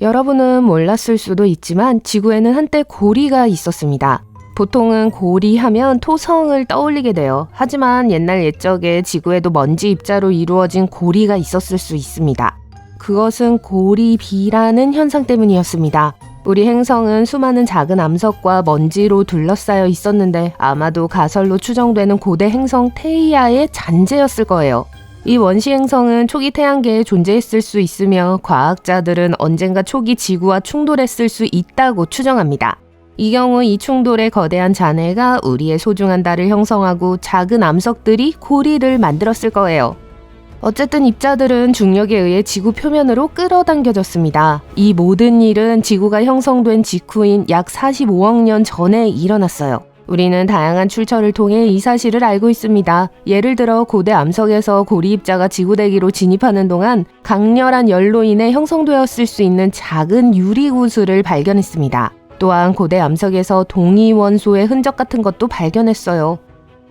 여러분은 몰랐을 수도 있지만 지구에는 한때 고리가 있었습니다. 보통은 고리 하면 토성을 떠올리게 돼요. 하지만 옛날 옛적에 지구에도 먼지 입자로 이루어진 고리가 있었을 수 있습니다. 그것은 고리비라는 현상 때문이었습니다. 우리 행성은 수많은 작은 암석과 먼지로 둘러싸여 있었는데 아마도 가설로 추정되는 고대 행성 테이아의 잔재였을 거예요. 이 원시 행성은 초기 태양계에 존재했을 수 있으며 과학자들은 언젠가 초기 지구와 충돌했을 수 있다고 추정합니다. 이 경우 이 충돌의 거대한 잔해가 우리의 소중한 달을 형성하고 작은 암석들이 고리를 만들었을 거예요. 어쨌든 입자들은 중력에 의해 지구 표면으로 끌어당겨졌습니다. 이 모든 일은 지구가 형성된 직후인 약 45억 년 전에 일어났어요. 우리는 다양한 출처를 통해 이 사실을 알고 있습니다. 예를 들어 고대 암석에서 고리 입자가 지구대기로 진입하는 동안 강렬한 열로 인해 형성되었을 수 있는 작은 유리구슬을 발견했습니다. 또한 고대 암석에서 동위원소의 흔적 같은 것도 발견했어요.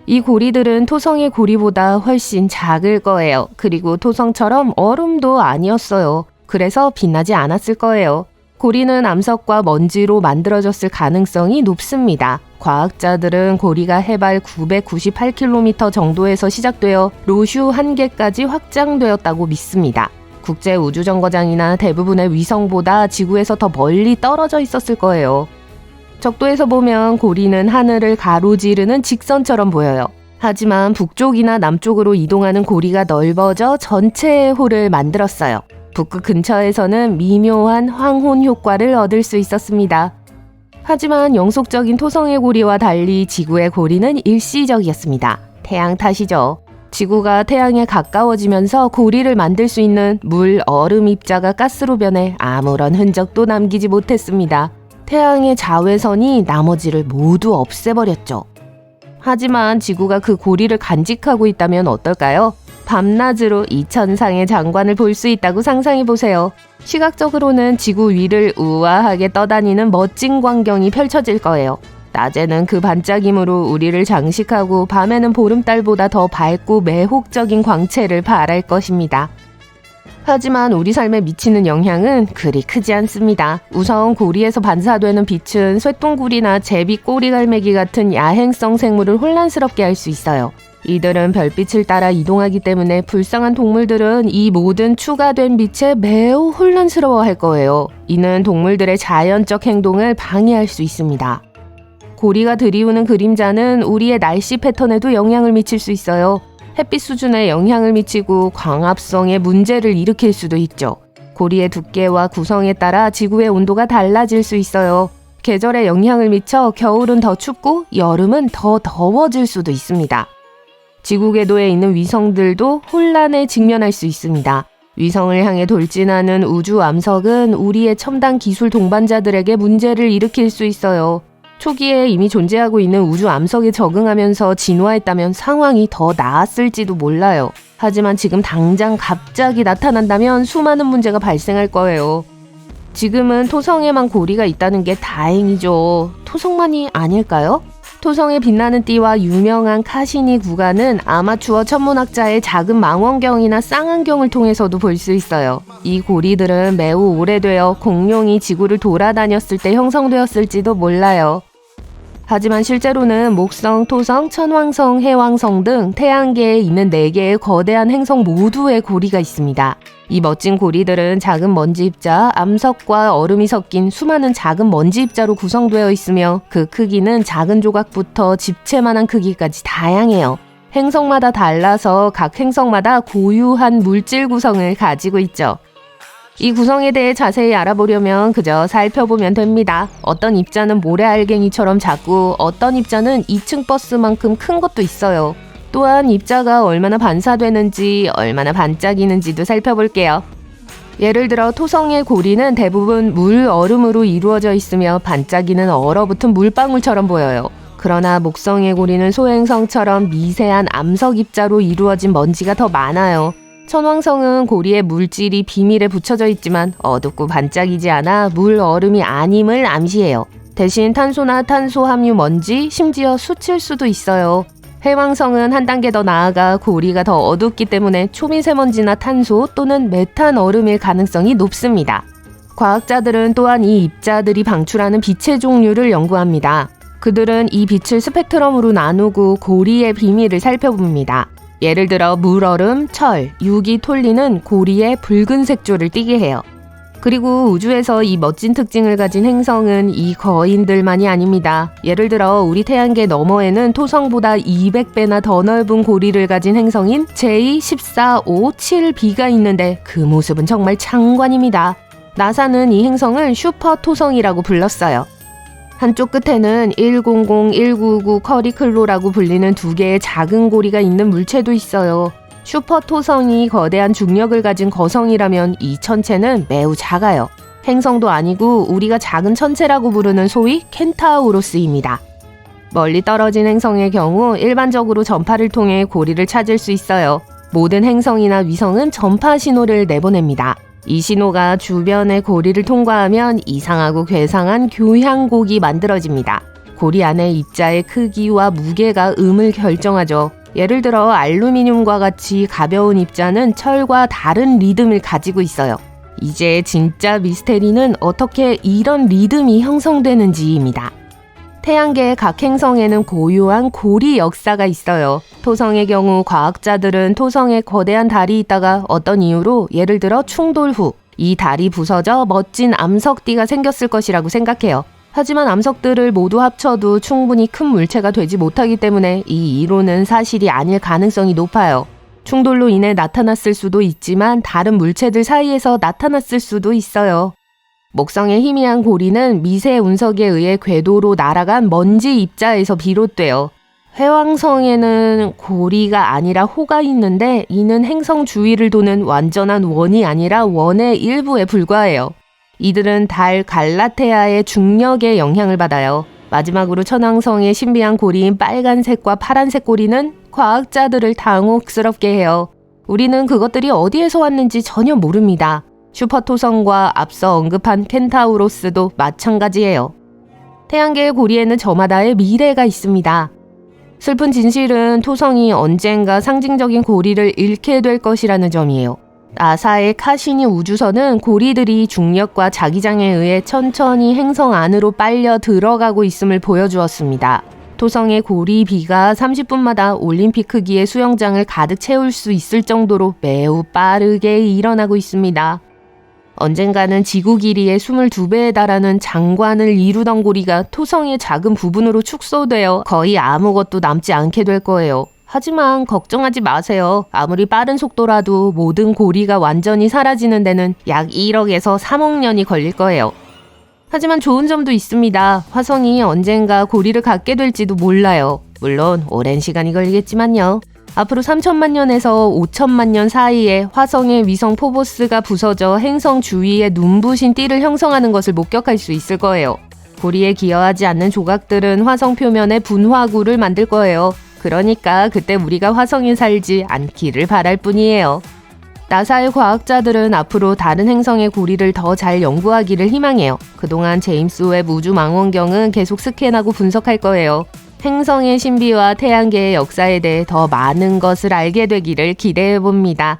이 고리들은 토성의 고리보다 훨씬 작을 거예요. 그리고 토성처럼 얼음도 아니었어요. 그래서 빛나지 않았을 거예요. 고리는 암석과 먼지로 만들어졌을 가능성이 높습니다. 과학자들은 고리가 해발 998km 정도에서 시작되어 로슈 한계까지 확장되었다고 믿습니다. 국제우주정거장이나 대부분의 위성보다 지구에서 더 멀리 떨어져 있었을 거예요. 적도에서 보면 고리는 하늘을 가로지르는 직선처럼 보여요. 하지만 북쪽이나 남쪽으로 이동하는 고리가 넓어져 전체의 홀을 만들었어요. 북극 근처에서는 미묘한 황혼 효과를 얻을 수 있었습니다. 하지만 영속적인 토성의 고리와 달리 지구의 고리는 일시적이었습니다. 태양 탓이죠. 지구가 태양에 가까워지면서 고리를 만들 수 있는 물, 얼음 입자가 가스로 변해 아무런 흔적도 남기지 못했습니다. 태양의 자외선이 나머지를 모두 없애버렸죠. 하지만 지구가 그 고리를 간직하고 있다면 어떨까요? 밤낮으로 이천상의 장관을 볼 수 있다고 상상해보세요. 시각적으로는 지구 위를 우아하게 떠다니는 멋진 광경이 펼쳐질 거예요. 낮에는 그 반짝임으로 우리를 장식하고 밤에는 보름달보다 더 밝고 매혹적인 광채를 발할 것입니다. 하지만 우리 삶에 미치는 영향은 그리 크지 않습니다. 우선 고리에서 반사되는 빛은 쇠똥구리나 제비 꼬리갈매기 같은 야행성 생물을 혼란스럽게 할 수 있어요. 이들은 별빛을 따라 이동하기 때문에 불쌍한 동물들은 이 모든 추가된 빛에 매우 혼란스러워할 거예요. 이는 동물들의 자연적 행동을 방해할 수 있습니다. 고리가 들이우는 그림자는 우리의 날씨 패턴에도 영향을 미칠 수 있어요. 햇빛 수준에 영향을 미치고 광합성에 문제를 일으킬 수도 있죠. 고리의 두께와 구성에 따라 지구의 온도가 달라질 수 있어요. 계절에 영향을 미쳐 겨울은 더 춥고 여름은 더 더워질 수도 있습니다. 지구 궤도에 있는 위성들도 혼란에 직면할 수 있습니다. 위성을 향해 돌진하는 우주 암석은 우리의 첨단 기술 동반자들에게 문제를 일으킬 수 있어요. 초기에 이미 존재하고 있는 우주 암석에 적응하면서 진화했다면 상황이 더 나았을지도 몰라요. 하지만 지금 당장 갑자기 나타난다면 수많은 문제가 발생할 거예요. 지금은 토성에만 고리가 있다는 게 다행이죠. 토성만이 아닐까요? 토성의 빛나는 띠와 유명한 카시니 구간은 아마추어 천문학자의 작은 망원경이나 쌍안경을 통해서도 볼 수 있어요. 이 고리들은 매우 오래되어 공룡이 지구를 돌아다녔을 때 형성되었을지도 몰라요. 하지만 실제로는 목성, 토성, 천왕성, 해왕성 등 태양계에 있는 4개의 거대한 행성 모두에 고리가 있습니다. 이 멋진 고리들은 작은 먼지 입자, 암석과 얼음이 섞인 수많은 작은 먼지 입자로 구성되어 있으며 그 크기는 작은 조각부터 집채만한 크기까지 다양해요. 행성마다 달라서 각 행성마다 고유한 물질 구성을 가지고 있죠. 이 구성에 대해 자세히 알아보려면 그저 살펴보면 됩니다. 어떤 입자는 모래알갱이처럼 작고 어떤 입자는 2층 버스만큼 큰 것도 있어요. 또한 입자가 얼마나 반사되는지, 얼마나 반짝이는지도 살펴볼게요. 예를 들어 토성의 고리는 대부분 물, 얼음으로 이루어져 있으며 반짝이는 얼어붙은 물방울처럼 보여요. 그러나 목성의 고리는 소행성처럼 미세한 암석 입자로 이루어진 먼지가 더 많아요. 천왕성은 고리에 물질이 비밀에 붙여져 있지만 어둡고 반짝이지 않아 물, 얼음이 아님을 암시해요. 대신 탄소나 탄소 함유 먼지, 심지어 수칠 수도 있어요. 해왕성은 한 단계 더 나아가 고리가 더 어둡기 때문에 초미세먼지나 탄소 또는 메탄 얼음일 가능성이 높습니다. 과학자들은 또한 이 입자들이 방출하는 빛의 종류를 연구합니다. 그들은 이 빛을 스펙트럼으로 나누고 고리의 비밀을 살펴봅니다. 예를 들어 물얼음, 철, 유기, 톨리는 고리에 붉은색 조를 띠게 해요. 그리고 우주에서 이 멋진 특징을 가진 행성은 이 거인들만이 아닙니다. 예를 들어 우리 태양계 너머에는 토성보다 200배나 더 넓은 고리를 가진 행성인 J14557b가 있는데 그 모습은 정말 장관입니다. 나사는 이 행성을 슈퍼 토성이라고 불렀어요. 한쪽 끝에는 100-199 커리클로라고 불리는 두 개의 작은 고리가 있는 물체도 있어요. 슈퍼 토성이 거대한 중력을 가진 거성이라면 이 천체는 매우 작아요. 행성도 아니고 우리가 작은 천체라고 부르는 소위 켄타우로스입니다. 멀리 떨어진 행성의 경우 일반적으로 전파를 통해 고리를 찾을 수 있어요. 모든 행성이나 위성은 전파 신호를 내보냅니다. 이 신호가 주변의 고리를 통과하면 이상하고 괴상한 교향곡이 만들어집니다. 고리 안의 입자의 크기와 무게가 음을 결정하죠. 예를 들어 알루미늄과 같이 가벼운 입자는 철과 다른 리듬을 가지고 있어요. 이제 진짜 미스테리는 어떻게 이런 리듬이 형성되는지입니다. 태양계의 각 행성에는 고유한 고리 역사가 있어요. 토성의 경우 과학자들은 토성에 거대한 달이 있다가 어떤 이유로 예를 들어 충돌 후 이 달이 부서져 멋진 암석띠가 생겼을 것이라고 생각해요. 하지만 암석들을 모두 합쳐도 충분히 큰 물체가 되지 못하기 때문에 이 이론은 사실이 아닐 가능성이 높아요. 충돌로 인해 나타났을 수도 있지만 다른 물체들 사이에서 나타났을 수도 있어요. 목성의 희미한 고리는 미세 운석에 의해 궤도로 날아간 먼지 입자에서 비롯돼요. 회왕성에는 고리가 아니라 호가 있는데 이는 행성 주위를 도는 완전한 원이 아니라 원의 일부에 불과해요. 이들은 달 갈라테아의 중력에 영향을 받아요. 마지막으로 천왕성의 신비한 고리인 빨간색과 파란색 고리는 과학자들을 당혹스럽게 해요. 우리는 그것들이 어디에서 왔는지 전혀 모릅니다. 슈퍼토성과 앞서 언급한 켄타우로스도 마찬가지예요. 태양계의 고리에는 저마다의 미래가 있습니다. 슬픈 진실은 토성이 언젠가 상징적인 고리를 잃게 될 것이라는 점이에요. 나사의 카시니 우주선은 고리들이 중력과 자기장에 의해 천천히 행성 안으로 빨려 들어가고 있음을 보여주었습니다. 토성의 고리비가 30분마다 올림픽 크기의 수영장을 가득 채울 수 있을 정도로 매우 빠르게 일어나고 있습니다. 언젠가는 지구 길이의 22배에 달하는 장관을 이루던 고리가 토성의 작은 부분으로 축소되어 거의 아무것도 남지 않게 될 거예요. 하지만 걱정하지 마세요. 아무리 빠른 속도라도 모든 고리가 완전히 사라지는 데는 약 1억에서 3억 년이 걸릴 거예요. 하지만 좋은 점도 있습니다. 화성이 언젠가 고리를 갖게 될지도 몰라요. 물론 오랜 시간이 걸리겠지만요. 앞으로 3천만 년에서 5천만 년 사이에 화성의 위성 포보스가 부서져 행성 주위에 눈부신 띠를 형성하는 것을 목격할 수 있을 거예요. 고리에 기여하지 않는 조각들은 화성 표면에 분화구를 만들 거예요. 그러니까 그때 우리가 화성에 살지 않기를 바랄 뿐이에요. 나사의 과학자들은 앞으로 다른 행성의 고리를 더 잘 연구하기를 희망해요. 그동안 제임스 웹 우주망원경은 계속 스캔하고 분석할 거예요. 행성의 신비와 태양계의 역사에 대해 더 많은 것을 알게 되기를 기대해 봅니다.